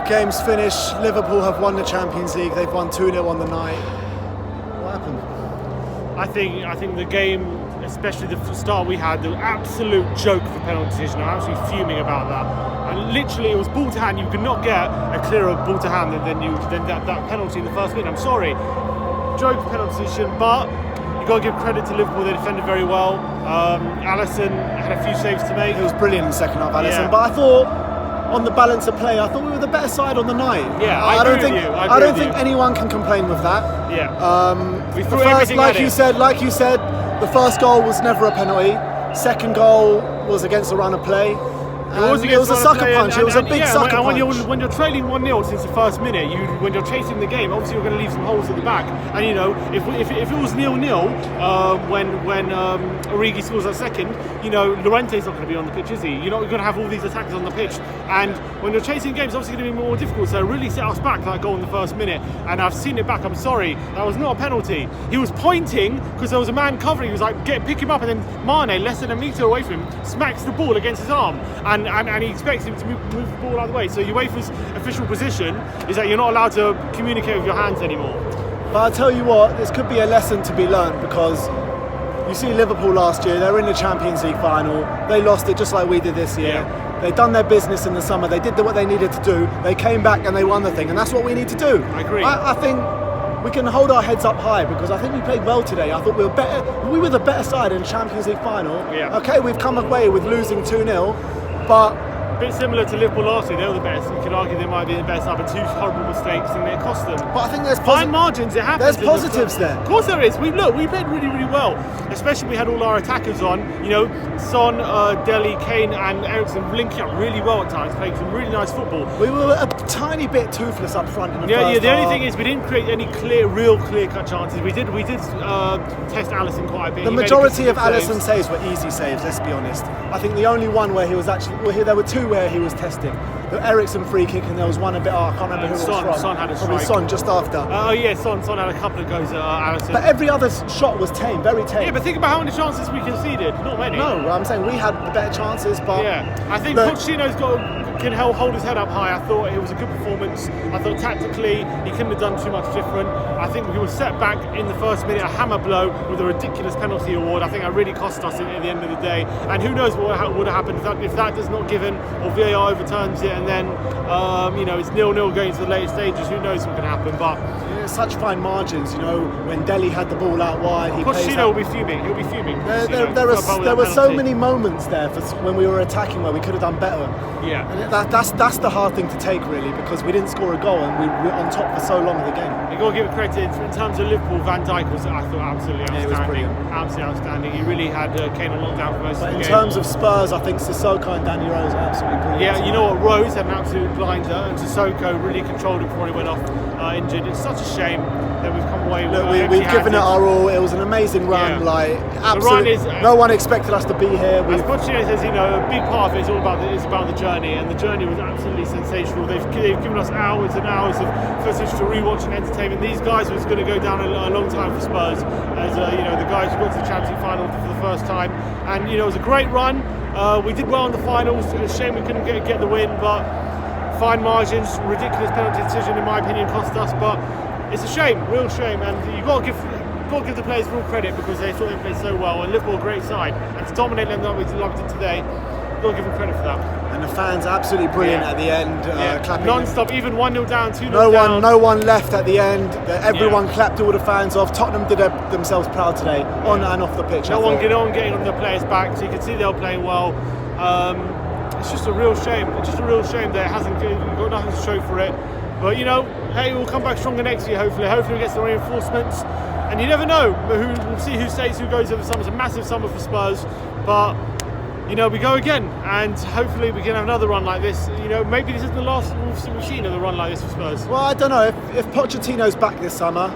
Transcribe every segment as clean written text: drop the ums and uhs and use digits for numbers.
Game's finished. Liverpool have won the Champions League. They've won 2-0 on the night. What happened? I think the game, especially the start we had, the absolute joke of a penalty decision. I'm absolutely fuming about that. And literally, it was ball to hand. You could not get a clearer ball to hand than that penalty in the first minute. I'm sorry, joke penalty decision, but you've got to give credit to Liverpool. They defended very well. Alisson had a few saves to make. It was brilliant in the second half, Alisson. Yeah. But I thought, on the balance of play, I thought we were the better side on the night. Yeah, I don't think you. anyone can complain with that. Yeah. We threw everything like you said, the first goal was never a penalty. Second goal was against the run of play. It was a sucker punch. It was a big sucker punch. When you're trailing 1-0 since the first minute, when you're chasing the game, obviously you're going to leave some holes at the back. And if it was 0-0 when Origi scores that second, Llorente's not going to be on the pitch, is he? You're not going to have all these attackers on the pitch. And when you're chasing games, it's obviously going to be more difficult. So it really set us back, that goal in the first minute. And I've seen it back. I'm sorry, that was not a penalty. He was pointing because there was a man covering. He was like, pick him up, and then Mane, less than a metre away from him, smacks the ball against his arm. And he expects him to move the ball out of the way. So UEFA's official position is that you're not allowed to communicate with your hands anymore. But I'll tell you what, this could be a lesson to be learned, because you see Liverpool last year, they were in the Champions League final. They lost it just like we did this year. Yeah. They've done their business in the summer. They did what they needed to do. They came back and they won the thing, and that's what we need to do. I agree. I think we can hold our heads up high, because I think we played well today. I thought we were better. We were the better side in the Champions League final. Yeah. Okay, we've come away with losing 2-0, but a bit similar to Liverpool last year. They were the best. You could argue they might be the best, but two horrible mistakes and it cost them. But I think there's fine margins. It happens. There's positives there. Of course there is. We played really, really well. Especially we had all our attackers on. Son, Dele, Kane, and Eriksen linking up really well at times, playing some really nice football. We were a tiny bit toothless up front in the first half. The only thing is we didn't create any real clear-cut chances. We did test Alisson quite a bit. The majority of Alisson's saves were easy saves. Let's be honest. I think the only one where he was there were two where he was testing. The Eriksen free kick, and there was one a bit. I can't remember who it was from. Son had a strike. Probably Son just after. Son had a couple of goes at Alisson. But every other shot was tame, very tame. Yeah, but think about how many chances we conceded. Not many. No, I'm saying we had the better chances, but I think Pochettino's can hold his head up high. I thought it was a good performance. I thought tactically he couldn't have done too much different. I think we were set back in the first minute, a hammer blow with a ridiculous penalty award. I think that really cost us at the end of the day. And who knows what would have happened if that does not given, or VAR overturns it, and then it's 0-0 going to the later stages. Who knows what can happen? But such fine margins. When Dele had the ball out wide, Pochettino will be fuming. He'll be fuming. There were so many moments there when we were attacking where we could have done better. Yeah. And that's the hard thing to take, really, because we didn't score a goal and we were on top for so long of the game. You've got to give it credit. In terms of Liverpool, Van Dijk was, I thought, absolutely outstanding. It was brilliant. Absolutely outstanding. He really had Kane on lockdown for most of the game. In terms of Spurs, I think Sissoko and Danny Rose are absolutely brilliant. Yeah, you know what? Rose had an absolute blinder, and Sissoko really controlled him before he went off injured. It's such a shame that we've come away with we've given it our all. It was an amazing run. No one expected us to be here. As Pochettino says, a big part of it is all about the journey, and the journey was absolutely sensational. They've given us hours and hours of footage to rewatch and entertainment. These guys was going to go down a long time for Spurs, as the guys who got to the Champions League final for the first time, and it was a great run. We did well in the finals. It's a shame we couldn't get the win, but fine margins, ridiculous penalty decision in my opinion cost us. But it's a shame, real shame, and you've got to give the players real credit, because they thought they played so well, and Liverpool a great side, and to dominate them like we did today, you've got to give them credit for that. And the fans absolutely brilliant at the end, clapping non-stop, even 1-0 down, 2-0 down. No one left at the end. Everyone clapped all the fans off. Tottenham did themselves proud today, on and off the pitch. No one getting on the players' back, so you can see they were playing well. It's just a real shame. It's just a real shame that it hasn't got nothing to show for it. But hey, we'll come back stronger next year. Hopefully we get some reinforcements. And you never know. We'll see who stays, who goes over the summer. It's a massive summer for Spurs, but we go again, and hopefully we can have another run like this. Maybe this is the last we've seen of a run like this for Spurs. Well, I don't know. If Pochettino's back this summer,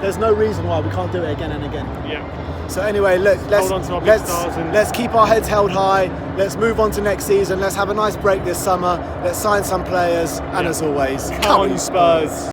there's no reason why we can't do it again and again. Yeah. So anyway, let's keep our heads held high. Let's move on to next season. Let's have a nice break this summer. Let's sign some players, and as always, come on, Spurs.